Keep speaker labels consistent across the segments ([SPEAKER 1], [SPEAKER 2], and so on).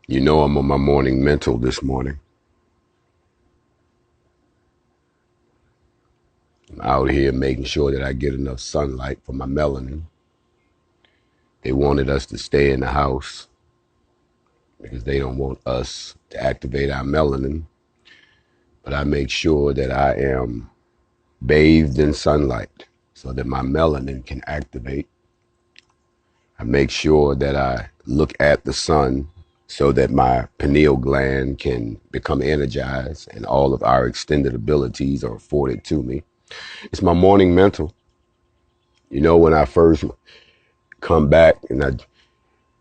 [SPEAKER 1] You know I'm on my morning mental this morning. I'm out here making sure that I get enough sunlight for my melanin. They wanted us to stay in the house because they don't want us to activate our melanin. But I make sure that I am bathed in sunlight so that my melanin can activate. I make sure that I look at the sun so that my pineal gland can become energized and all of our extended abilities are afforded to me. It's my morning mental. You know, when I first come back and I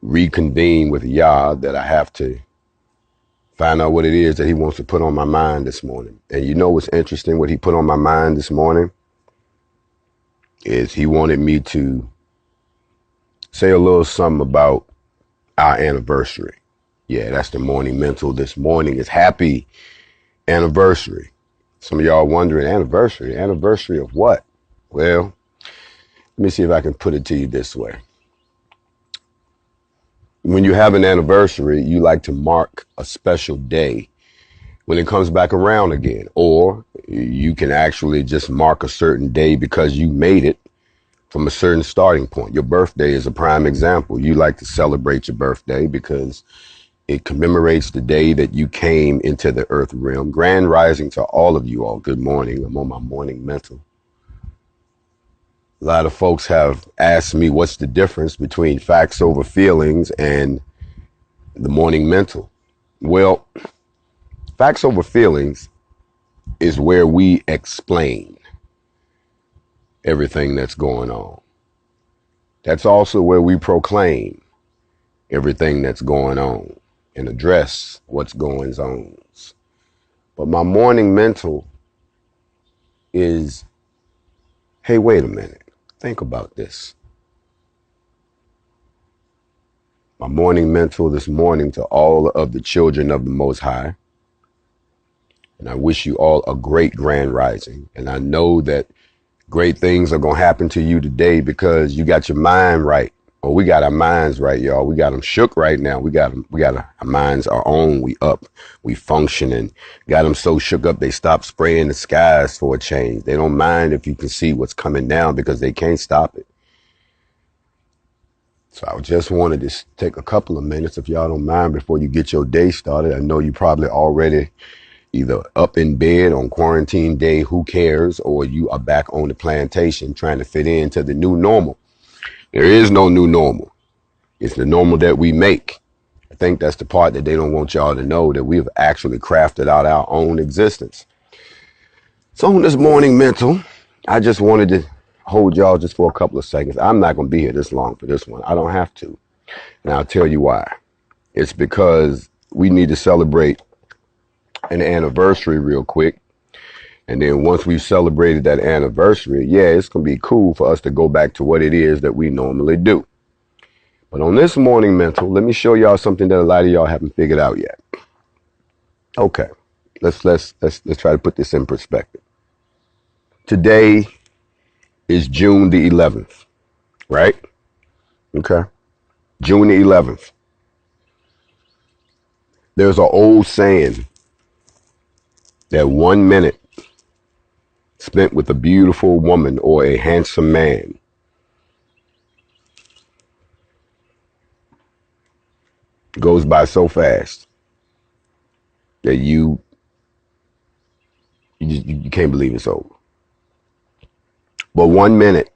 [SPEAKER 1] reconvene with Yah, that I have to find out what it is that he wants to put on my mind this morning. And you know what's interesting? What he put on my mind this morning is he wanted me to say a little something about our anniversary. Yeah, that's the morning mental this morning is happy anniversary. Some of y'all wondering, anniversary? Anniversary of what? Well, let me see if I can put it to you this way. When you have an anniversary, you like to mark a special day when it comes back around again. Or you can actually just mark a certain day because you made it from a certain starting point. Your birthday is a prime example. You like to celebrate your birthday because it commemorates the day that you came into the earth realm. Grand rising to all of you all. Good morning. I'm on my morning mental. A lot of folks have asked me what's the difference between facts over feelings and the morning mental. Well, facts over feelings is where we explain everything that's going on. That's also where we proclaim everything that's going on and address what's going on. But my morning mental is, hey, wait a minute. Think about this. My morning mental this morning to all of the children of the Most High. And I wish you all a great grand rising. And I know that great things are going to happen to you today because you got your mind right. Or we got our minds right, y'all. We got them shook right now. We got our minds are on. We up. We functioning. Got them so shook up they stop spraying the skies for a change. They don't mind if you can see what's coming down because they can't stop it. So I just wanted to take a couple of minutes, if y'all don't mind, before you get your day started. I know you probably already either up in bed on quarantine day, who cares, or you are back on the plantation trying to fit into the new normal. There is no new normal. It's the normal that we make. I think that's the part that they don't want y'all to know, that we've actually crafted out our own existence. So on this morning mental, I just wanted to hold y'all just for a couple of seconds. I'm not going to be here this long for this one. I don't have to. And I'll tell you why. It's because we need to celebrate an anniversary real quick. And then once we've celebrated that anniversary, yeah, it's going to be cool for us to go back to what it is that we normally do. But on this morning mental, let me show y'all something that a lot of y'all haven't figured out yet. Okay, let's try to put this in perspective. Today is June the 11th, right? Okay, June the 11th. There's an old saying that 1 minute spent with a beautiful woman or a handsome man goes by so fast that you can't believe it's over. But 1 minute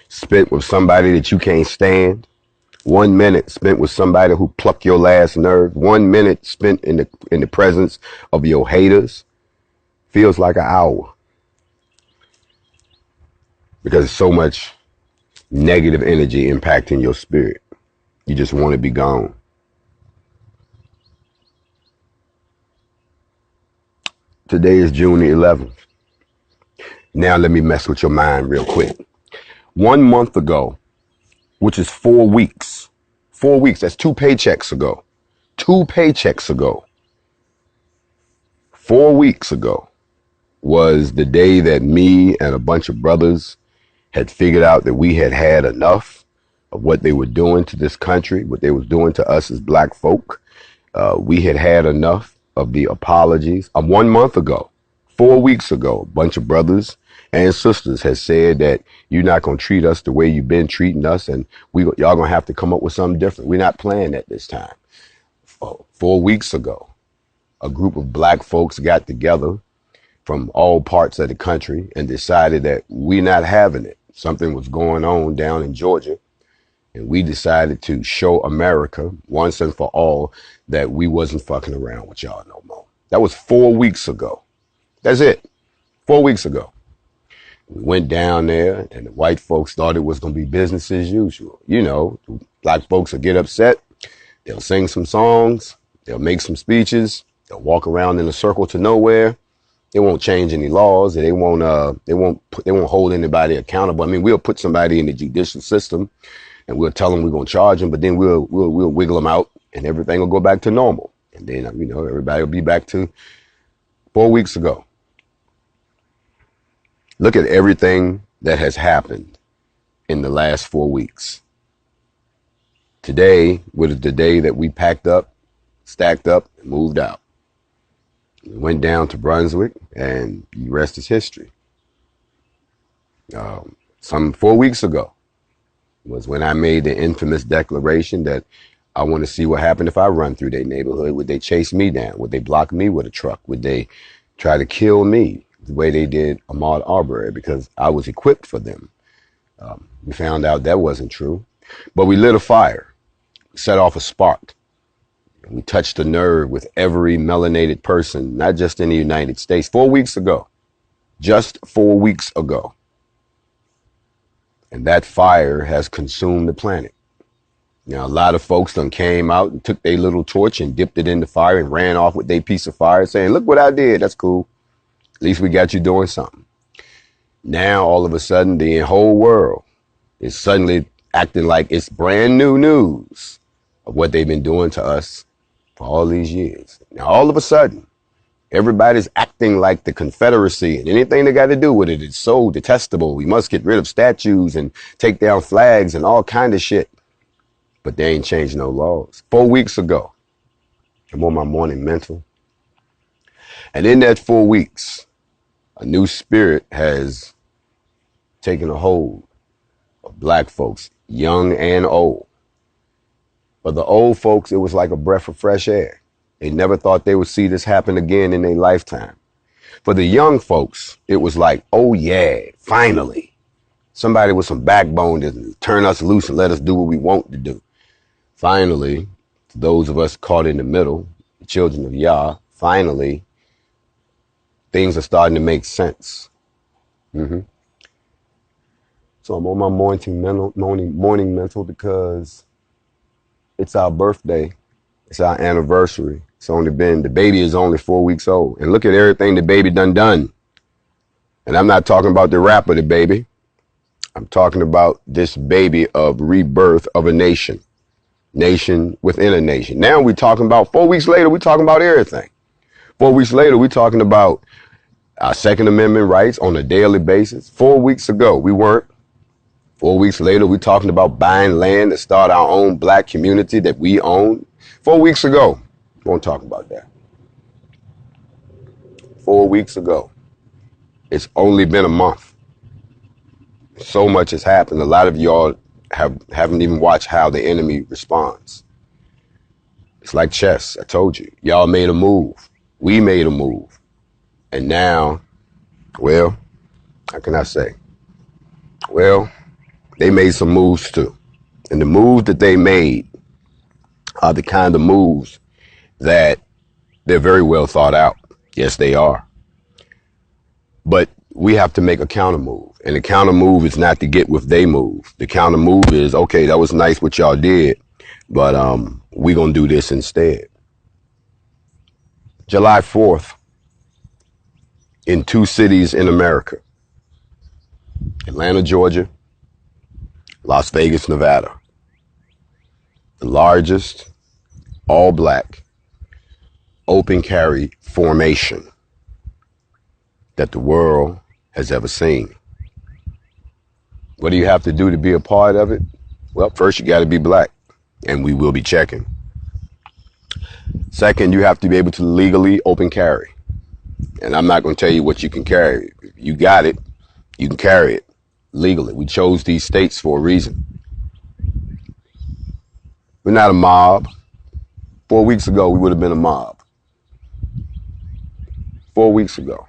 [SPEAKER 1] spent with somebody that you can't stand, 1 minute spent with somebody who plucked your last nerve, 1 minute spent in the presence of your haters feels like an hour. Because there's so much negative energy impacting your spirit. You just want to be gone. Today is June the 11th. Now let me mess with your mind real quick. 1 month ago, which is 4 weeks, that's 2 paychecks ago. 2 paychecks ago. 4 weeks ago was the day that me and a bunch of brothers had figured out that we had had enough of what they were doing to this country, what they was doing to us as black folk. We had had enough of the apologies. 1 month ago, 4 weeks ago, a bunch of brothers and sisters had said that you're not going to treat us the way you've been treating us, and y'all going to have to come up with something different. We're not playing that this time. 4 weeks ago, a group of black folks got together from all parts of the country and decided that we're not having it. Something was going on down in Georgia, and we decided to show America once and for all that we wasn't fucking around with y'all no more. That was 4 weeks ago. That's it. 4 weeks ago. We went down there, and the white folks thought it was going to be business as usual. You know, black folks will get upset. They'll sing some songs. They'll make some speeches. They'll walk around in a circle to nowhere. They won't change any laws. They won't hold anybody accountable. I mean, we'll put somebody in the judicial system, and we'll tell them we're going to charge them, but then we'll wiggle them out, and everything will go back to normal. And then, you know, everybody will be back to 4 weeks ago. Look at everything that has happened in the last 4 weeks. Today was the day that we packed up, stacked up, and moved out. We went down to Brunswick, and the rest is history. Some 4 weeks ago was when I made the infamous declaration that I want to see what happened if I run through their neighborhood. Would they chase me down? Would they block me with a truck? Would they try to kill me the way they did Ahmaud Arbery, because I was equipped for them? We found out that wasn't true. But we lit a fire, set off a spark. We touched a nerve with every melanated person, not just in the United States. 4 weeks ago, just 4 weeks ago. And that fire has consumed the planet. Now, a lot of folks done came out and took their little torch and dipped it in the fire and ran off with their piece of fire saying, look what I did. That's cool. At least we got you doing something. Now, all of a sudden, the whole world is suddenly acting like it's brand new news of what they've been doing to us for all these years. Now, all of a sudden, everybody's acting like the Confederacy, and anything they got to do with it is so detestable. We must get rid of statues and take down flags and all kind of shit. But they ain't changed no laws. 4 weeks ago, I'm on my morning mental. And in that 4 weeks, a new spirit has taken a hold of black folks, young and old. For the old folks, it was like a breath of fresh air. They never thought they would see this happen again in their lifetime. For the young folks, it was like, oh yeah, finally. Somebody with some backbone to turn us loose and let us do what we want to do. Finally, to those of us caught in the middle, the children of Yah, finally, things are starting to make sense. So I'm on my morning mental because it's our birthday. It's our anniversary. The baby is only 4 weeks old. And look at everything the baby done. And I'm not talking about the rapper, the baby. I'm talking about this baby of rebirth of a nation within a nation. Now we're talking about 4 weeks later, we're talking about everything. 4 weeks later, we're talking about our Second Amendment rights on a daily basis. 4 weeks ago, we weren't. 4 weeks later, we're talking about buying land to start our own black community that we own. 4 weeks ago, we won't talk about that. 4 weeks ago. It's only been a month. So much has happened. A lot of y'all haven't even watched how the enemy responds. It's like chess. I told you. Y'all made a move. We made a move. And now, well, how can I say? Well, they made some moves too. And the moves that they made are the kind of moves that they're very well thought out. Yes, they are. But we have to make a counter move. And the counter move is not to get with they move. The counter move is, okay, that was nice what y'all did, but we're going to do this instead. July 4th, in 2 cities in America, Atlanta, Georgia, Las Vegas, Nevada, the largest all-black open carry formation that the world has ever seen. What do you have to do to be a part of it? Well, first you got to be black, and we will be checking. Second, you have to be able to legally open carry. And I'm not going to tell you what you can carry. If you got it, you can carry it legally. We chose these states for a reason. We're not a mob. 4 weeks ago, we would have been a mob. 4 weeks ago.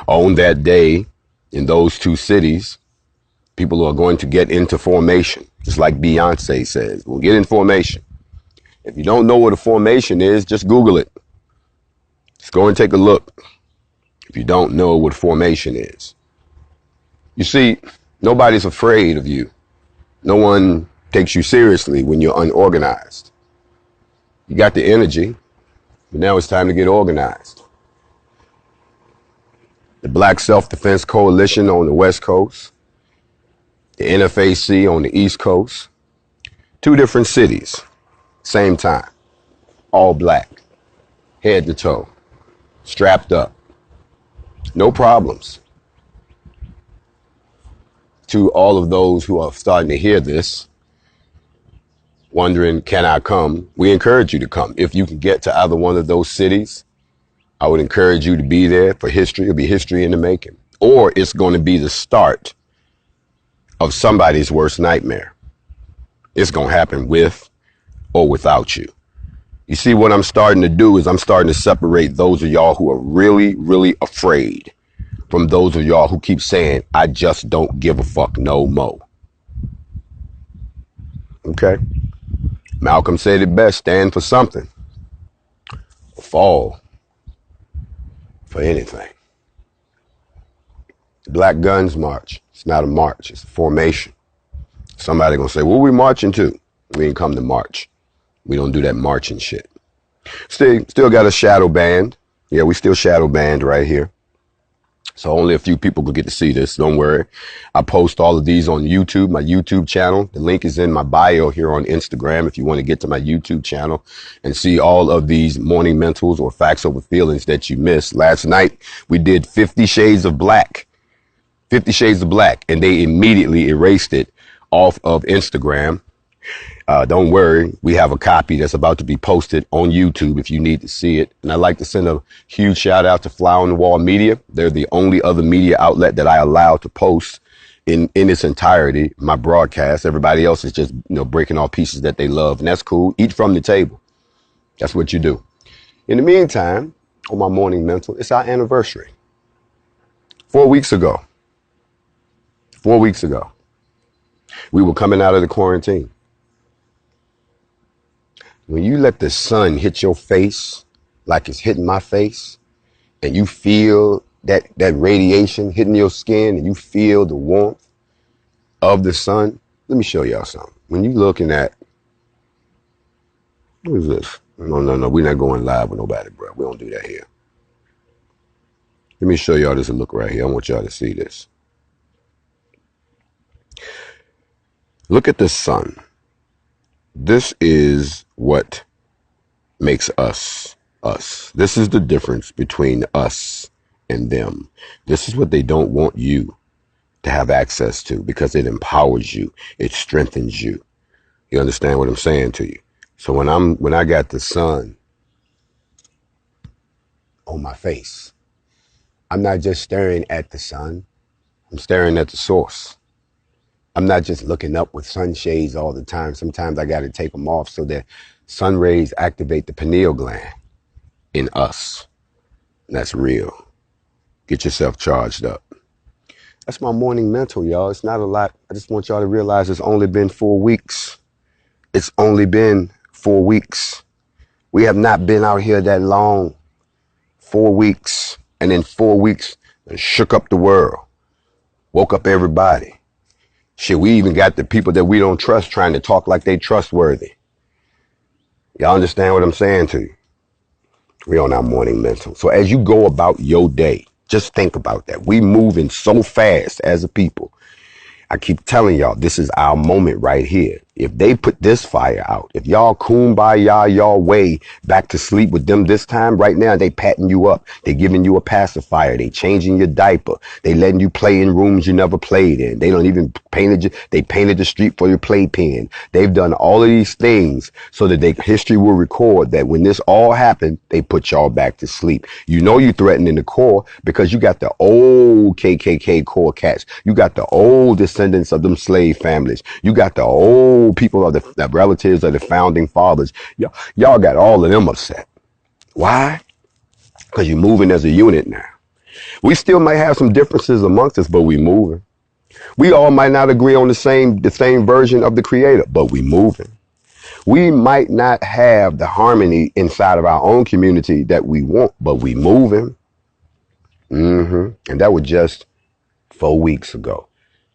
[SPEAKER 1] On that day, in those two cities, people are going to get into formation. Just like Beyonce says, we'll get in formation. If you don't know what a formation is, just Google it. Just go and take a look. If you don't know what formation is. You see, nobody's afraid of you. No one takes you seriously when you're unorganized. You got the energy, but now it's time to get organized. The Black Self-Defense Coalition on the West Coast, the NFAC on the East Coast, 2 different cities, same time, all black, head to toe, strapped up, no problems. To all of those who are starting to hear this, wondering, can I come? We encourage you to come. If you can get to either one of those cities, I would encourage you to be there for history. It'll be history in the making. Or it's going to be the start of somebody's worst nightmare. It's going to happen with or without you. You see, what I'm starting to do is I'm starting to separate those of y'all who are really, really afraid from those of y'all who keep saying, I just don't give a fuck no more. Okay? Malcolm said it best, stand for something. Or fall for anything. The Black Guns March. It's not a march, it's a formation. Somebody gonna say, what we marching to? We ain't come to march. We don't do that marching shit. Still got a shadow band. Yeah, we still shadow band right here. So only a few people will get to see this. Don't worry. I post all of these on YouTube, my YouTube channel. The link is in my bio here on Instagram if you want to get to my YouTube channel and see all of these morning mentals or facts over feelings that you missed. Last night, we did 50 Shades of Black. 50 Shades of Black. And they immediately erased it off of Instagram. Don't worry, we have a copy that's about to be posted on YouTube if you need to see it. And I'd like to send a huge shout out to Fly on the Wall Media. They're the only other media outlet that I allow to post in its entirety my broadcast. Everybody else is just, breaking off pieces that they love. And that's cool. Eat from the table. That's what you do. In the meantime, on my morning mental, it's our anniversary. 4 weeks ago. 4 weeks ago. We were coming out of the quarantine. When you let the sun hit your face like it's hitting my face, and you feel that radiation hitting your skin, and you feel the warmth of the sun, let me show y'all something. When you looking at, what is this? No, we're not going live with nobody, bro. We don't do that here. Let me show y'all this look right here. I want y'all to see this. Look at the sun. This is what makes us, us. This is the difference between us and them. This is what they don't want you to have access to because it empowers you. It strengthens you. You understand what I'm saying to you? So when I got the sun on my face, I'm not just staring at the sun. I'm staring at the source. I'm not just looking up with sunshades all the time. Sometimes I got to take them off so that sun rays activate the pineal gland in us. And that's real. Get yourself charged up. That's my morning mental, y'all. It's not a lot. I just want y'all to realize it's only been 4 weeks. It's only been 4 weeks. We have not been out here that long. 4 weeks. And in 4 weeks, it shook up the world. Woke up everybody. Shit, we even got the people that we don't trust trying to talk like they trustworthy. Y'all understand what I'm saying to you? We on our morning mental. So as you go about your day, just think about that. We moving so fast as a people. I keep telling y'all, this is our moment right here. If they put this fire out, if y'all kumbaya y'all way back to sleep with them this time, right now, they patting you up. They giving you a pacifier. They changing your diaper. They letting you play in rooms you never played in. They don't even they painted the street for your playpen. They've done all of these things so that history will record that when this all happened, they put y'all back to sleep. You know you threatening the core because you got the old KKK core cats. You got the old descendants of them slave families. You got the old people of the relatives of the founding fathers. Y'all got all of them upset. Why? Because you're moving as a unit now. We still might have some differences amongst us, but we moving. We all might not agree on the same version of the creator, but we moving. We might not have the harmony inside of our own community that we want, but we moving. And that was just 4 weeks ago.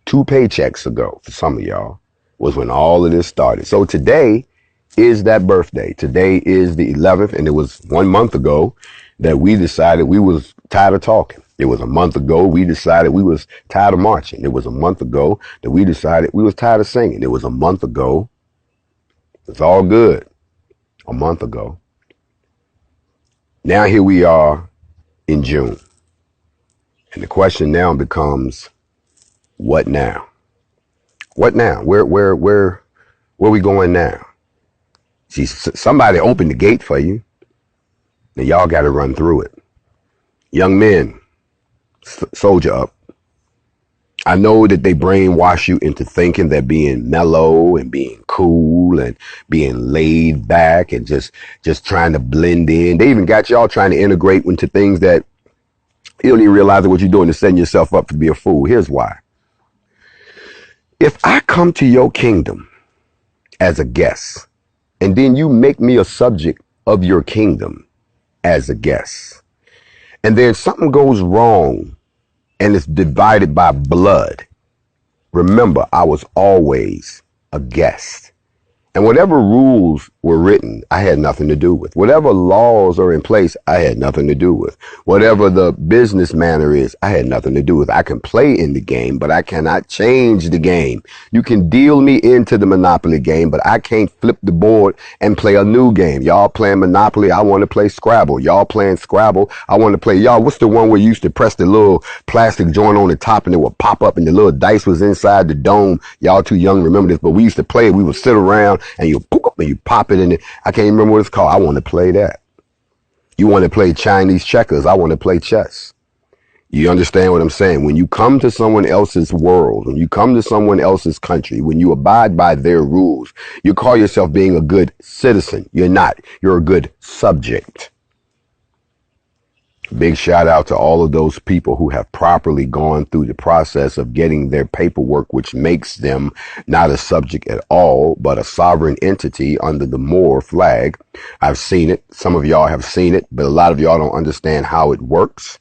[SPEAKER 1] 2 paychecks ago for some of y'all was when all of this started. So today is that birthday. Today is the 11th, and it was 1 month ago that we decided we was tired of talking. It was a month ago we decided we was tired of marching. It was a month ago that we decided we was tired of singing. It was a month ago. It's all good. A month ago. Now here we are in June. And the question now becomes, what now? What now? Where we going now? See, somebody opened the gate for you, and y'all got to run through it. Young men, soldier up. I know that they brainwash you into thinking that being mellow and being cool and being laid back and just trying to blend in. They even got y'all trying to integrate into things that you don't even realize that what you're doing is setting yourself up to be a fool. Here's why. If I come to your kingdom as a guest, and then you make me a subject of your kingdom as a guest, and then something goes wrong and it's divided by blood, remember, I was always a guest. And whatever rules were written, I had nothing to do with. Whatever laws are in place, I had nothing to do with. Whatever the business manner is, I had nothing to do with. I can play in the game, but I cannot change the game. You can deal me into the Monopoly game, but I can't flip the board and play a new game. Y'all playing Monopoly, I want to play Scrabble. Y'all playing Scrabble, I want to play. Y'all, what's the one where you used to press the little plastic joint on the top and it would pop up and the little dice was inside the dome? Y'all too young to remember this, but we used to play it. We would sit around and you poop up and you pop it in it. I can't remember what it's called. I want to play that. You want to play Chinese checkers. I want to play chess. You understand what I'm saying? When you come to someone else's world, when you come to someone else's country, when you abide by their rules, you call yourself being a good citizen. You're not. You're a good subject. Big shout out to all of those people who have properly gone through the process of getting their paperwork, which makes them not a subject at all, but a sovereign entity under the Moor flag. I've seen it. Some of y'all have seen it, but a lot of y'all don't understand how it works.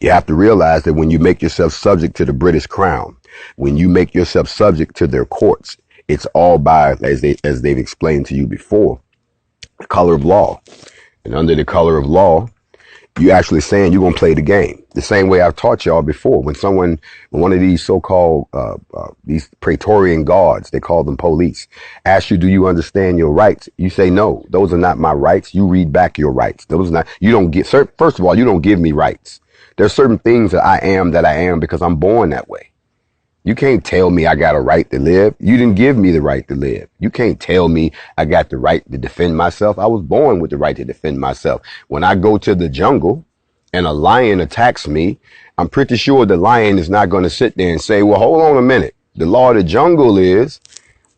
[SPEAKER 1] You have to realize that when you make yourself subject to the British Crown, when you make yourself subject to their courts, it's all by, as they've explained to you before, the color of law. And under the color of law, you're actually saying you're going to play the game. The same way I've taught y'all before. When one of these so-called, these Praetorian guards, they call them police, ask you, do you understand your rights? You say, no, those are not my rights. You read back your rights. Those are not, you don't get, first of all, you don't give me rights. There's certain things that I am because I'm born that way. You can't tell me I got a right to live. You didn't give me the right to live. You can't tell me I got the right to defend myself. I was born with the right to defend myself. When I go to the jungle and a lion attacks me, I'm pretty sure the lion is not going to sit there and say, well, hold on a minute. The law of the jungle is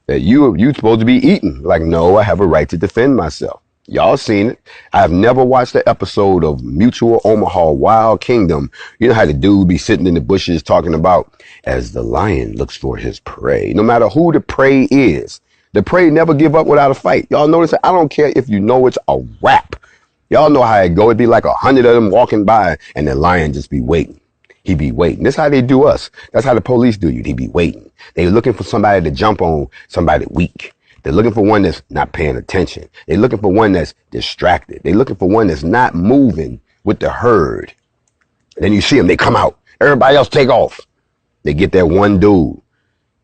[SPEAKER 1] that you're supposed to be eaten. Like, no, I have a right to defend myself. Y'all seen it. I've never watched the episode of Mutual Omaha Wild Kingdom. You know how the dude be sitting in the bushes talking about as the lion looks for his prey. No matter who the prey is, the prey never give up without a fight. Y'all notice that? I don't care if you know it's a rap. Y'all know how it go. It'd be like 100 of them walking by and the lion just be waiting. He be waiting. That's how they do us. That's how the police do you. They be waiting. They looking for somebody to jump on somebody weak. They're looking for one that's not paying attention. They're looking for one that's distracted. They're looking for one that's not moving with the herd. And then you see them, they come out. Everybody else take off. They get that one dude.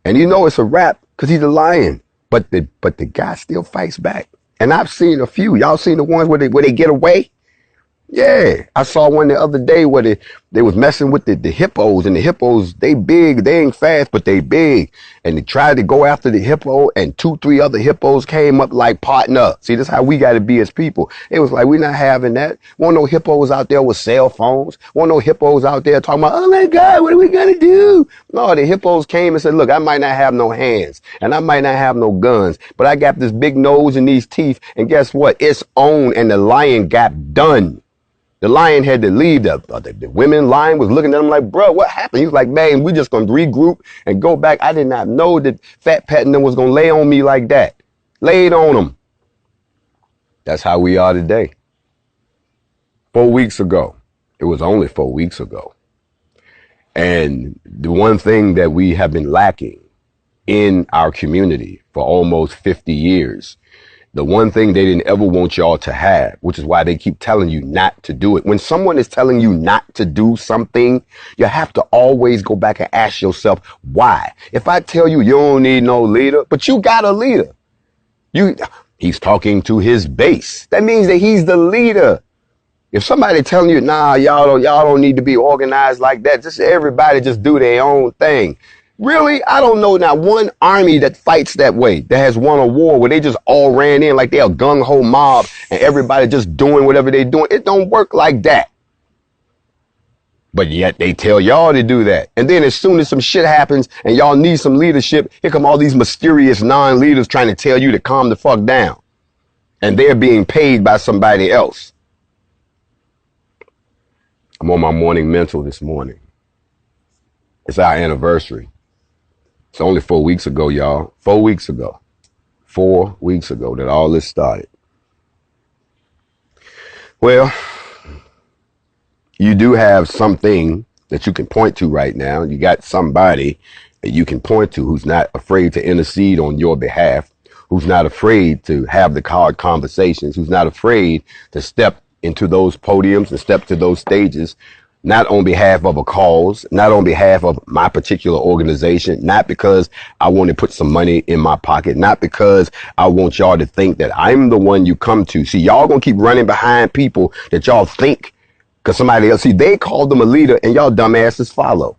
[SPEAKER 1] And you know it's a rap because he's a lion. But the guy still fights back. And I've seen a few. Y'all seen the ones where they get away? Yeah, I saw one the other day where they was messing with the hippos, and the hippos, they big, they ain't fast, but they big. And they tried to go after the hippo, and 2, 3 other hippos came up like partner. See, this is how we got to be as people. It was like, we're not having that. Want no hippos out there with cell phones. Want no hippos out there talking about, oh my God, what are we going to do? No, the hippos came and said, look, I might not have no hands, and I might not have no guns, but I got this big nose and these teeth, and guess what? It's on, and the lion got done. The lion had to leave. The women lion was looking at him like, bro, what happened? He was like, man, we just going to regroup and go back. I did not know that Fat Pat and them was going to lay on me like that. Laid on them. That's how we are today. 4 weeks ago. It was only 4 weeks ago. And the one thing that we have been lacking in our community for almost 50 years, the one thing they didn't ever want y'all to have, which is why they keep telling you not to do it. When someone is telling you not to do something, you have to always go back and ask yourself, why? If I tell you you don't need no leader, but you got a leader, he's talking to his base. That means that he's the leader. If somebody telling you, nah, y'all don't need to be organized like that, just everybody just do their own thing. Really? I don't know not one army that fights that way, that has won a war where they just all ran in like they're a gung-ho mob and everybody just doing whatever they're doing. It don't work like that. But yet they tell y'all to do that. And then as soon as some shit happens and y'all need some leadership, here come all these mysterious non-leaders trying to tell you to calm the fuck down. And they're being paid by somebody else. I'm on my morning mental this morning. It's our anniversary. It's only 4 weeks ago, y'all. 4 weeks ago. 4 weeks ago that all this started. Well, you do have something that you can point to right now. You got somebody that you can point to who's not afraid to intercede on your behalf, who's not afraid to have the hard conversations, who's not afraid to step into those podiums and step to those stages, not on behalf of a cause, not on behalf of my particular organization, not because I want to put some money in my pocket, not because I want y'all to think that I'm the one you come to. See, y'all gonna keep running behind people that y'all think, because somebody else, see, they called them a leader and y'all dumbasses follow.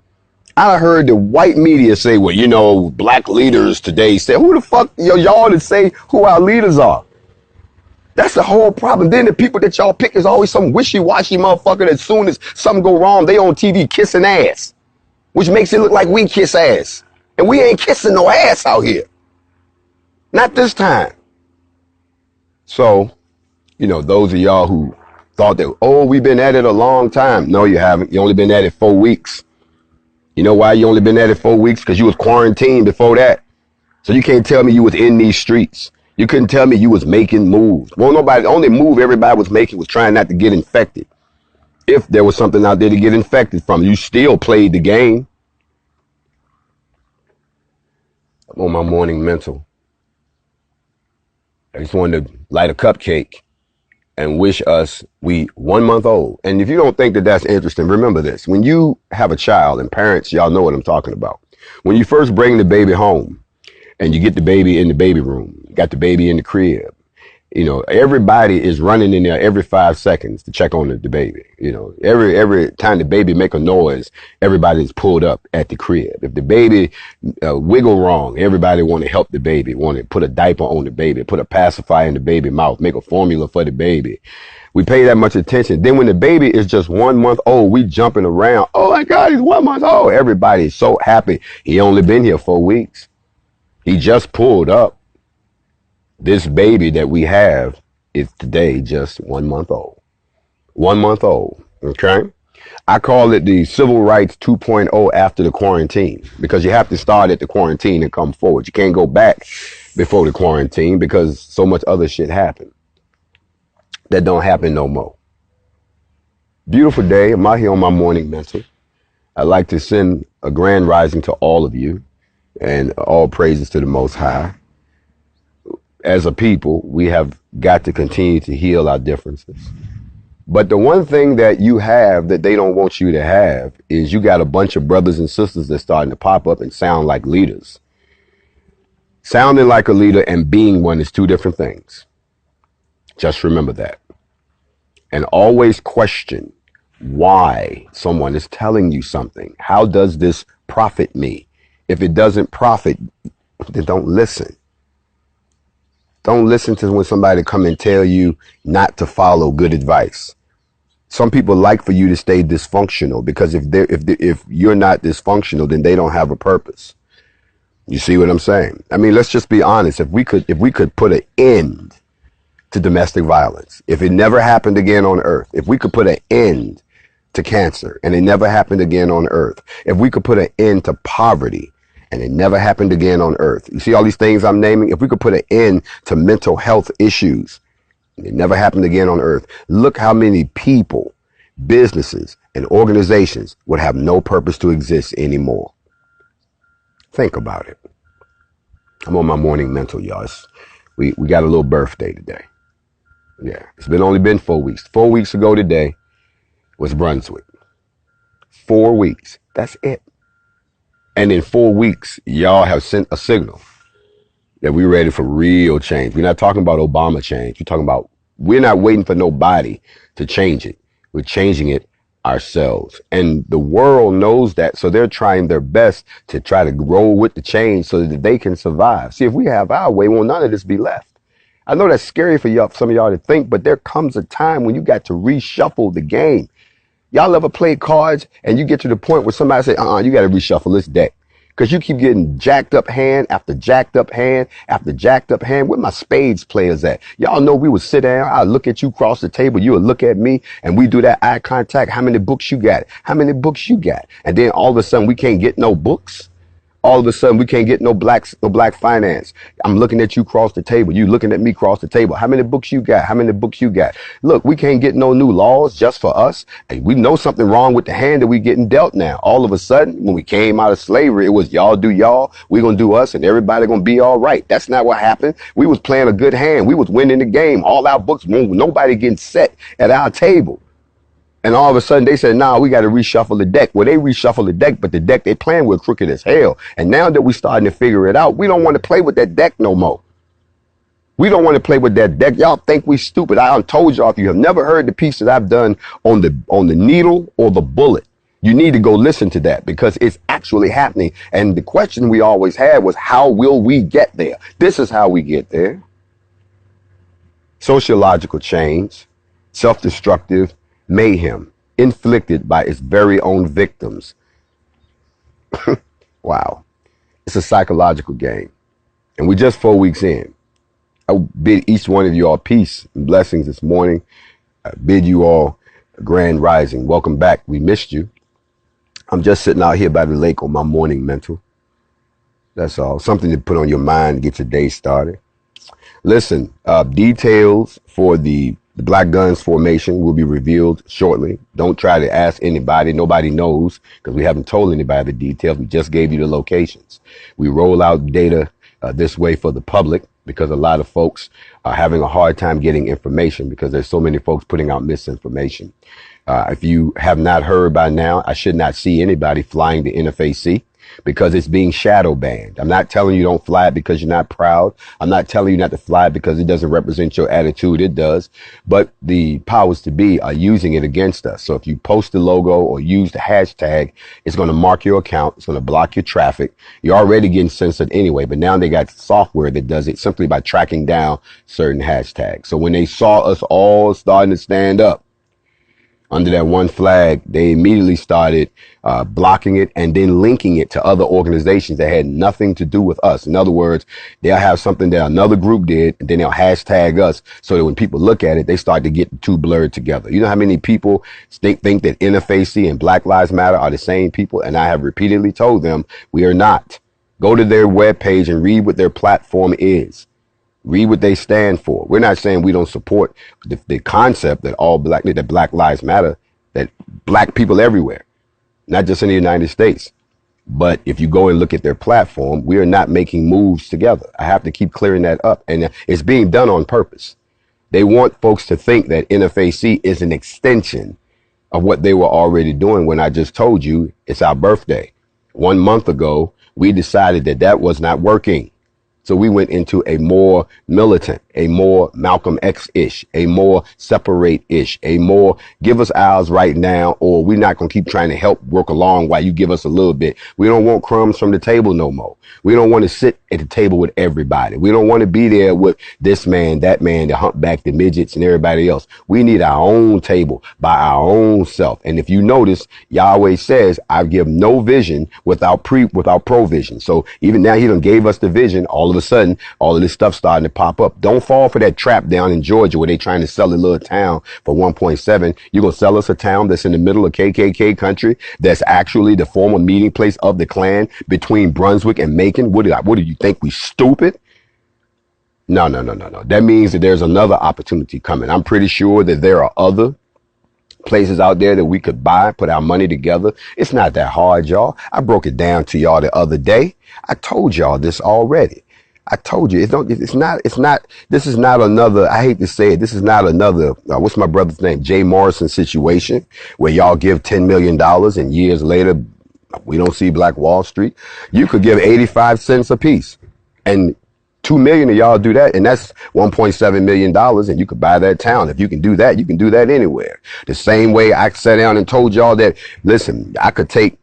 [SPEAKER 1] I heard the white media say, well, you know, black leaders today say, who the fuck y'all to say who our leaders are? That's the whole problem. Then the people that y'all pick is always some wishy-washy motherfucker that as soon as something go wrong, they on TV kissing ass, which makes it look like we kiss ass. And we ain't kissing no ass out here. Not this time. So, you know, those of y'all who thought that, oh, we've been at it a long time. No, you haven't. You only been at it 4 weeks. You know why you only been at it 4 weeks? Because you was quarantined before that. So you can't tell me you was in these streets. You couldn't tell me you was making moves. Well, nobody, the only move everybody was making was trying not to get infected. If there was something out there to get infected from, you still played the game. I'm on my morning mental. I just wanted to light a cupcake and wish us we 1 month old. And if you don't think that that's interesting, remember this. When you have a child, and parents, y'all know what I'm talking about. When you first bring the baby home, and you get the baby in the baby room, you got the baby in the crib, you know, everybody is running in there every 5 seconds to check on the baby. You know, every time the baby make a noise, everybody's pulled up at the crib. If the baby wiggle wrong, everybody want to help the baby, want to put a diaper on the baby, put a pacifier in the baby mouth, make a formula for the baby. We pay that much attention. Then when the baby is just 1 month old, we jumping around. Oh my God, he's 1 month old. Everybody's so happy. He only been here 4 weeks. He just pulled up. This baby that we have is today just 1 month old. 1 month old, okay? I call it the Civil Rights 2.0 after the quarantine, because you have to start at the quarantine and come forward. You can't go back before the quarantine because so much other shit happened that don't happen no more. Beautiful day. I'm out here on my morning mental. I'd like to send a grand rising to all of you. And all praises to the Most High. As a people, we have got to continue to heal our differences. But the one thing that you have that they don't want you to have is you got a bunch of brothers and sisters that's starting to pop up and sound like leaders. Sounding like a leader and being one is two different things. Just remember that. And always question why someone is telling you something. How does this profit me? If it doesn't profit, then don't listen. Don't listen to when somebody come and tell you not to follow good advice. Some people like for you to stay dysfunctional because if you're not dysfunctional, then they don't have a purpose. You see what I'm saying? I mean, let's just be honest. If we could put an end to domestic violence, if it never happened again on earth, if we could put an end to cancer and it never happened again on earth, if we could put an end to poverty and it never happened again on earth. You see all these things I'm naming? If we could put an end to mental health issues, and it never happened again on earth. Look how many people, businesses, and organizations would have no purpose to exist anymore. Think about it. I'm on my morning mental, y'all. We got a little birthday today. Yeah, it's only been 4 weeks. 4 weeks ago today was Brunswick. 4 weeks. That's it. And in 4 weeks, y'all have sent a signal that we're ready for real change. We're not talking about Obama change. We're not waiting for nobody to change it. We're changing it ourselves. And the world knows that. So they're trying their best to try to roll with the change so that they can survive. See, if we have our way, won't none of this be left. I know that's scary for y'all, some of y'all to think, but there comes a time when you got to reshuffle the game. Y'all ever played cards and you get to the point where somebody say, you got to reshuffle this deck. Because you keep getting jacked up hand after jacked up hand after jacked up hand. Where my spades players at? Y'all know we would sit down. I'll look at you across the table. You would look at me and we do that eye contact. How many books you got? How many books you got? And then all of a sudden we can't get no books. All of a sudden we can't get no black finance. I'm looking at you across the table. You looking at me across the table. How many books you got? How many books you got? Look, we can't get no new laws just for us. And we know something wrong with the hand that we getting dealt now. All of a sudden, when we came out of slavery, it was y'all do y'all, we gonna do us, and everybody gonna be all right. That's not what happened. We was playing a good hand. We was winning the game. All our books, nobody getting set at our table. And all of a sudden they said, nah, we got to reshuffle the deck. Well, they reshuffle the deck, but the deck they playing with crooked as hell. And now that we starting to figure it out, we don't want to play with that deck no more. We don't want to play with that deck. Y'all think we stupid. I told y'all, if you have never heard the piece that I've done on the needle or the bullet, you need to go listen to that because it's actually happening. And the question we always had was, how will we get there? This is how we get there. Sociological change, self-destructive mayhem inflicted by its very own victims. Wow. It's a psychological game. And we're just 4 weeks in. I bid each one of you all peace and blessings this morning. I bid you all a grand rising. Welcome back. We missed you. I'm just sitting out here by the lake on my morning mental. That's all. Something to put on your mind to get your day started. Listen, details for the Black Guns formation will be revealed shortly. Don't try to ask anybody. Nobody knows because we haven't told anybody the details. We just gave you the locations. We roll out data this way for the public because a lot of folks are having a hard time getting information because there's so many folks putting out misinformation. If you have not heard by now, I should not see anybody flying the NFAC. Because it's being shadow banned. I'm not telling you don't fly it because you're not proud. I'm not telling you not to fly it because it doesn't represent your attitude. It does. But the powers to be are using it against us. So if you post the logo or use the hashtag, it's going to mark your account. It's going to block your traffic. You're already getting censored anyway, but now they got software that does it simply by tracking down certain hashtags. So when they saw us all starting to stand up under that one flag, they immediately started blocking it and then linking it to other organizations that had nothing to do with us. In other words, they'll have something that another group did, and then they'll hashtag us so that when people look at it, they start to get the two blurred together. You know how many people think that NFAC and Black Lives Matter are the same people? And I have repeatedly told them we are not. Go to their webpage and read what their platform is. Read what they stand for. We're not saying we don't support the concept that that Black Lives Matter, that black people everywhere, not just in the United States. But if you go and look at their platform, we are not making moves together. I have to keep clearing that up. And it's being done on purpose. They want folks to think that NFAC is an extension of what they were already doing when I just told you it's our birthday. 1 month ago, we decided that was not working. So we went into a more militant, a more Malcolm X-ish, a more separate-ish, a more give us ours right now, or we're not going to keep trying to help work along while you give us a little bit. We don't want crumbs from the table no more. We don't want to sit at the table with everybody. We don't want to be there with this man, that man, the humpback, the midgets, and everybody else. We need our own table by our own self. And if you notice, Yahweh says, I give no vision without provision. So even now he done gave us the vision. All of a sudden, all of this stuff starting to pop up. Don't fall for that trap down in Georgia where they trying to sell a little town for 1.7. You're going to sell us a town that's in the middle of KKK country, that's actually the former meeting place of the Klan between Brunswick and Macon. What do you think? We stupid? No. That means that there's another opportunity coming. I'm pretty sure that there are other places out there that we could buy, put our money together. It's not that hard, y'all. I broke it down to y'all the other day. I told y'all this already. I told you, this is not another, I hate to say it, this is not another, what's my brother's name? Jay Morrison situation where y'all give $10 million and years later, we don't see Black Wall Street. You could give 85 cents a piece and 2 million of y'all do that. And that's $1.7 million. And you could buy that town. If you can do that, you can do that anywhere. The same way I sat down and told y'all that, listen, I could take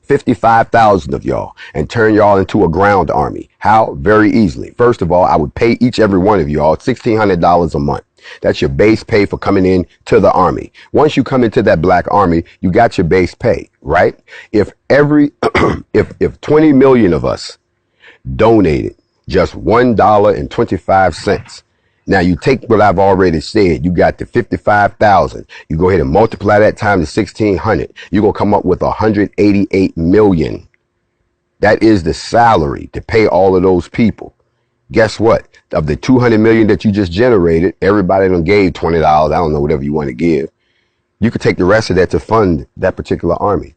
[SPEAKER 1] 55,000 of y'all and turn y'all into a ground army. How? Very easily. First of all, I would pay each every one of y'all $1,600 a month. That's your base pay for coming in to the army. Once you come into that black army, you got your base pay, right? If if 20 million of us donated just $1.25, now you take what I've already said, you got the 55,000. You go ahead and multiply that times 1,600. You're going to come up with 188 million. That is the salary to pay all of those people. Guess what? Of the 200 million that you just generated, everybody done gave $20. I don't know, whatever you want to give. You could take the rest of that to fund that particular army.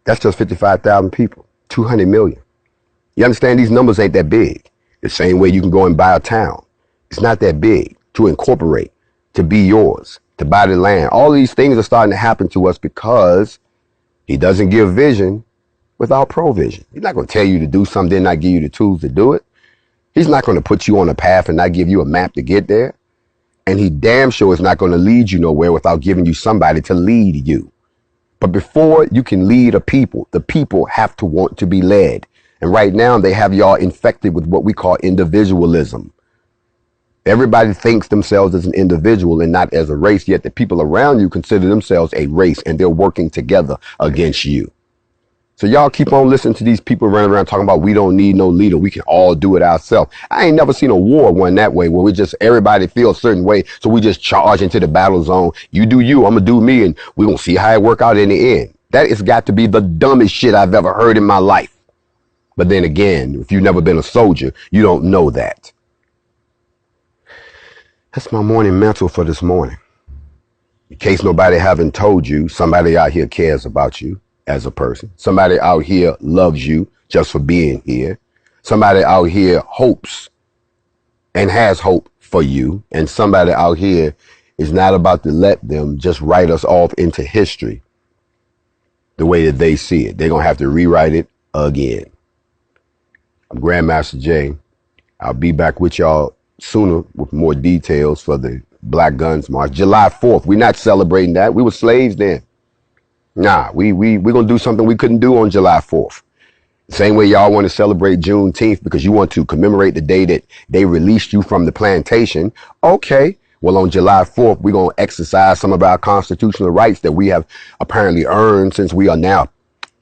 [SPEAKER 1] That's just 55,000 people, 200 million. You understand these numbers ain't that big. The same way you can go and buy a town. It's not that big to incorporate, to be yours, to buy the land. All these things are starting to happen to us because he doesn't give vision without provision. He's not going to tell you to do something, not give you the tools to do it. He's not going to put you on a path and not give you a map to get there. And he damn sure is not going to lead you nowhere without giving you somebody to lead you. But before you can lead a people, the people have to want to be led. And right now they have y'all infected with what we call individualism. Everybody thinks themselves as an individual and not as a race, yet the people around you consider themselves a race and they're working together against you. So y'all keep on listening to these people running around talking about we don't need no leader. We can all do it ourselves. I ain't never seen a war won that way where we just, everybody feels a certain way. So we just charge into the battle zone. You do you, I'm going to do me, and we're going to see how it work out in the end. That has got to be the dumbest shit I've ever heard in my life. But then again, if you've never been a soldier, you don't know that. That's my morning mental for this morning. In case nobody haven't told you, somebody out here cares about you as a person. Somebody out here loves you just for being here. Somebody out here hopes and has hope for you. And somebody out here is not about to let them just write us off into history the way that they see it. They're going to have to rewrite it again. I'm Grandmaster Jay. I'll be back with y'all sooner with more details for the Black Guns March. July 4th. We're not celebrating that. We were slaves then. Nah, we're going to do something we couldn't do on July 4th. Same way y'all want to celebrate Juneteenth because you want to commemorate the day that they released you from the plantation. Okay, well, on July 4th, we're going to exercise some of our constitutional rights that we have apparently earned since we are now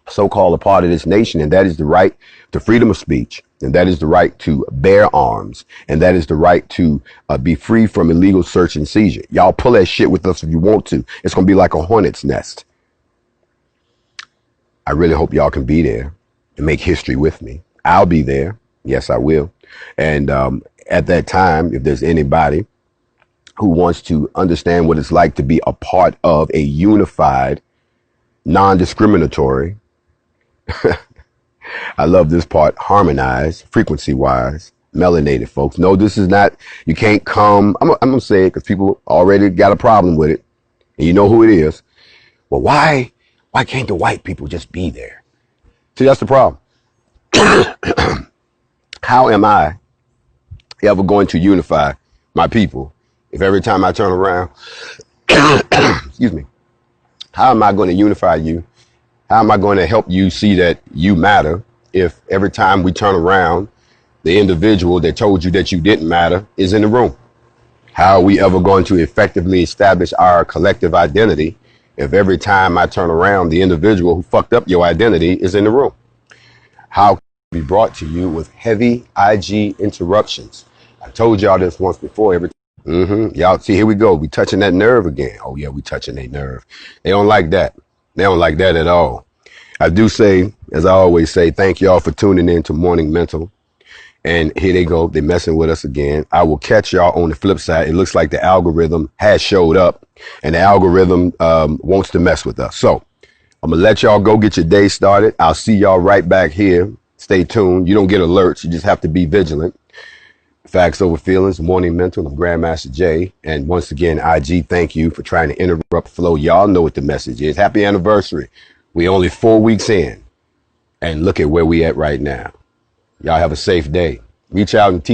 [SPEAKER 1] so-called a part of this nation. And that is the right to freedom of speech. And that is the right to bear arms. And that is the right to be free from illegal search and seizure. Y'all pull that shit with us if you want to. It's going to be like a hornet's nest. I really hope y'all can be there and make history with me. I'll be there. Yes, I will. And at that time, if there's anybody who wants to understand what it's like to be a part of a unified, non-discriminatory, I love this part, harmonized, frequency-wise, melanated folks. No, this is not, you can't come, I'm going to say it because people already got a problem with it. And you know who it is. Well, why can't the white people just be there? See, that's the problem. How am I ever going to unify my people if every time I turn around, excuse me, how am I going to unify you? How am I going to help you see that you matter if every time we turn around, the individual that told you that you didn't matter is in the room? How are we ever going to effectively establish our collective identity if every time I turn around, the individual who fucked up your identity is in the room? How can it be brought to you with heavy IG interruptions? I told y'all this once before. Y'all see, here we go. We touching that nerve again. Oh yeah, we touching that nerve. They don't like that. They don't like that at all. I do say, as I always say, thank y'all for tuning in to Morning Mental. And here they go. They're messing with us again. I will catch y'all on the flip side. It looks like the algorithm has showed up, and the algorithm wants to mess with us. So I'm going to let y'all go get your day started. I'll see y'all right back here. Stay tuned. You don't get alerts. You just have to be vigilant. Facts over feelings, Morning Mental of Grandmaster Jay. And once again, IG, thank you for trying to interrupt flow. Y'all know what the message is. Happy anniversary. We only 4 weeks in, and look at where we at right now. Y'all have a safe day. Reach out and teach